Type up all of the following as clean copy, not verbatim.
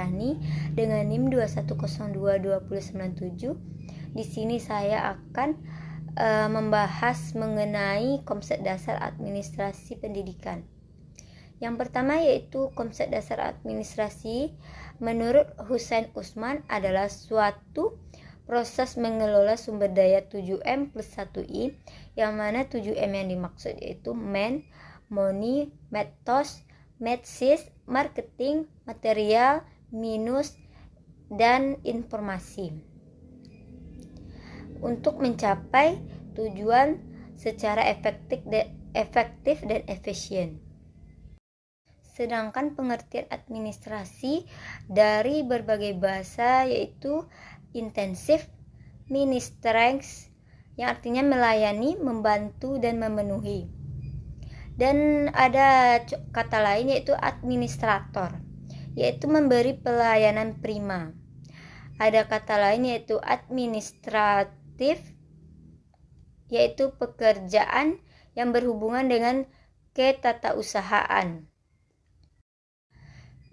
Indrayani dengan NIM 2102297. Di sini saya akan membahas mengenai konsep dasar administrasi pendidikan. Yang pertama yaitu konsep dasar administrasi menurut Hussein Usman adalah suatu proses mengelola sumber daya 7M plus 1I, yang mana 7M yang dimaksud yaitu man, money, methods, medsis, marketing, material, minus, dan informasi, untuk mencapai tujuan secara efektif dan efisien. Sedangkan pengertian administrasi dari berbagai bahasa yaitu intensif, ministrance, yang artinya melayani, membantu, dan memenuhi. Dan ada kata lain yaitu administrator, yaitu memberi pelayanan prima. Ada kata lain yaitu administratif, yaitu pekerjaan yang berhubungan dengan ketatausahaan.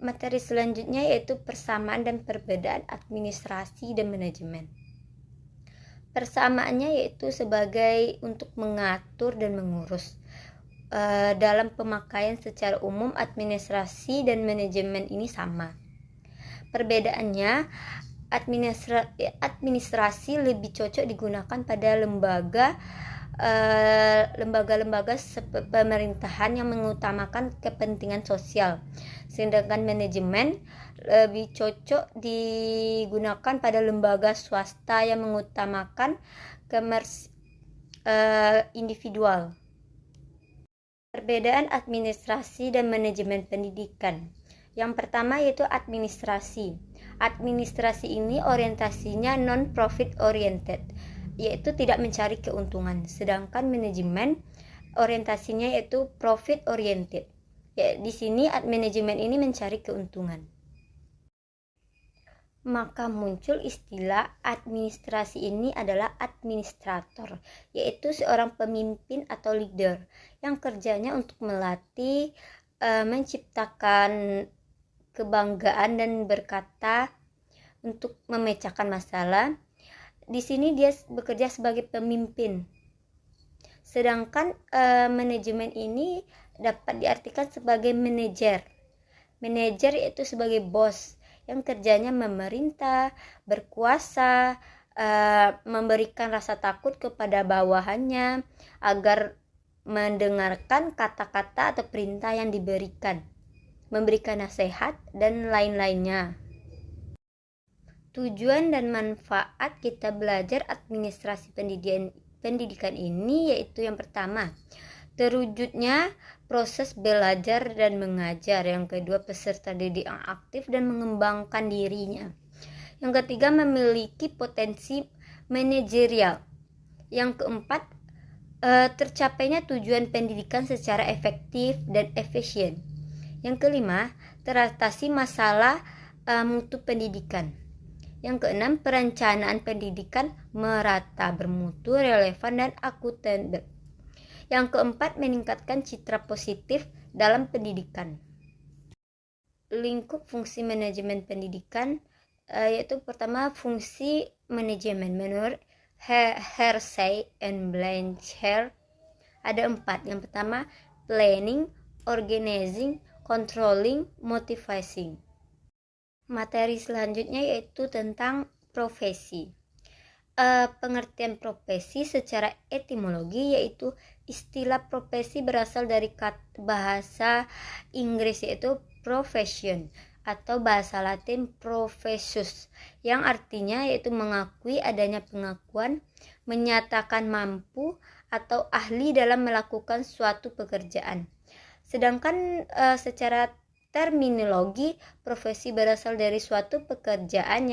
Materi selanjutnya yaitu persamaan dan perbedaan administrasi dan manajemen. Persamaannya yaitu sebagai untuk mengatur dan mengurus. Dalam pemakaian secara umum administrasi dan manajemen ini sama. Perbedaannya, administrasi lebih cocok digunakan pada lembaga-lembaga pemerintahan yang mengutamakan kepentingan sosial, sedangkan manajemen lebih cocok digunakan pada lembaga swasta yang mengutamakan individual. Perbedaan administrasi dan manajemen pendidikan. Yang pertama yaitu administrasi. Administrasi ini orientasinya non-profit oriented, yaitu tidak mencari keuntungan. Sedangkan manajemen orientasinya yaitu profit oriented. Ya, di sini manajemen ini mencari keuntungan. Maka muncul istilah administrasi ini adalah administrator, yaitu seorang pemimpin atau leader yang kerjanya untuk melatih, menciptakan kebanggaan dan berkata untuk memecahkan masalah. Di sini dia bekerja sebagai pemimpin. Sedangkan manajemen ini dapat diartikan sebagai manajer. Manajer yaitu sebagai bos yang kerjanya memerintah, berkuasa, memberikan rasa takut kepada bawahannya agar mendengarkan kata-kata atau perintah yang diberikan, memberikan nasihat, dan lain-lainnya. Tujuan dan manfaat kita belajar administrasi pendidikan ini yaitu yang pertama, terwujudnya proses belajar dan mengajar. Yang kedua, peserta didik yang aktif dan mengembangkan dirinya. Yang ketiga, memiliki potensi manajerial. Yang keempat, tercapainya tujuan pendidikan secara efektif dan efisien. Yang kelima, teratasi masalah mutu pendidikan. Yang keenam, perencanaan pendidikan merata, bermutu, relevan, dan akuntabel. Yang keempat, meningkatkan citra positif dalam pendidikan. Lingkup fungsi manajemen pendidikan yaitu pertama, fungsi manajemen menurut Hersey and Blanchard ada 4. Yang pertama, planning, organizing, controlling, motivating. Materi selanjutnya yaitu tentang profesi. Pengertian profesi secara etimologi yaitu istilah profesi berasal dari bahasa Inggris yaitu profession atau bahasa Latin professus, yang artinya yaitu mengakui adanya pengakuan, menyatakan mampu atau ahli dalam melakukan suatu pekerjaan. Sedangkan secara terminologi, profesi berasal dari suatu pekerjaan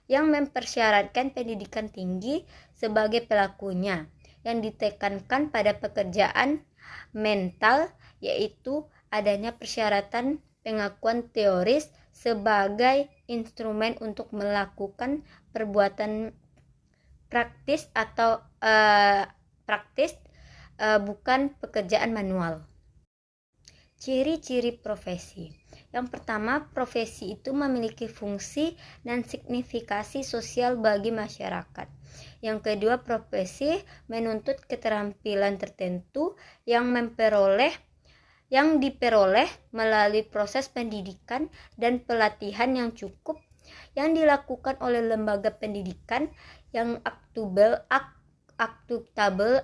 yang mempersyaratkan pendidikan tinggi sebagai pelakunya, yang ditekankan pada pekerjaan mental, yaitu adanya persyaratan pengakuan teoris sebagai instrumen untuk melakukan perbuatan praktis atau bukan pekerjaan manual. Ciri-ciri profesi. Yang pertama, profesi itu memiliki fungsi dan signifikasi sosial bagi masyarakat. Yang kedua, profesi menuntut keterampilan tertentu yang diperoleh melalui proses pendidikan dan pelatihan yang cukup yang dilakukan oleh lembaga pendidikan yang akuntabel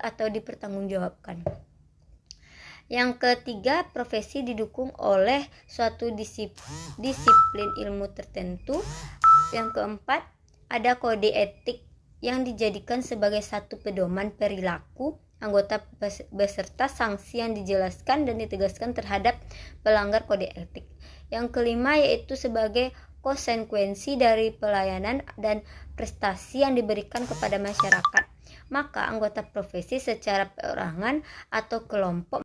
atau dipertanggungjawabkan. Yang ketiga, profesi didukung oleh suatu disiplin ilmu tertentu. Yang keempat, ada kode etik yang dijadikan sebagai satu pedoman perilaku anggota beserta sanksi yang dijelaskan dan ditegaskan terhadap pelanggar kode etik. Yang kelima yaitu sebagai konsekuensi dari pelayanan dan prestasi yang diberikan kepada masyarakat. Maka anggota profesi secara perorangan atau kelompok.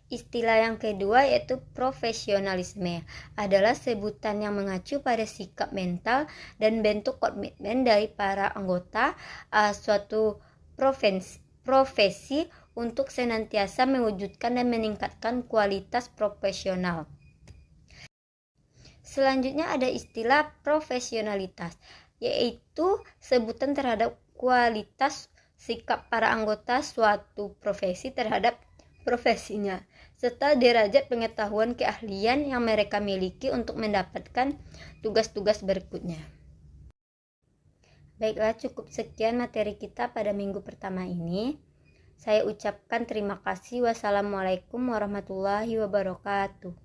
Istilah yang kedua yaitu profesionalisme adalah sebutan yang mengacu pada sikap mental dan bentuk komitmen dari para anggota suatu profesi untuk senantiasa mewujudkan dan meningkatkan kualitas profesional. Selanjutnya ada istilah profesionalitas, yaitu sebutan terhadap kualitas sikap para anggota suatu profesi terhadap profesinya, serta derajat pengetahuan keahlian yang mereka miliki untuk mendapatkan tugas-tugas berikutnya. Baiklah, cukup sekian materi kita pada minggu pertama ini. Saya ucapkan terima kasih. Wassalamualaikum warahmatullahi wabarakatuh.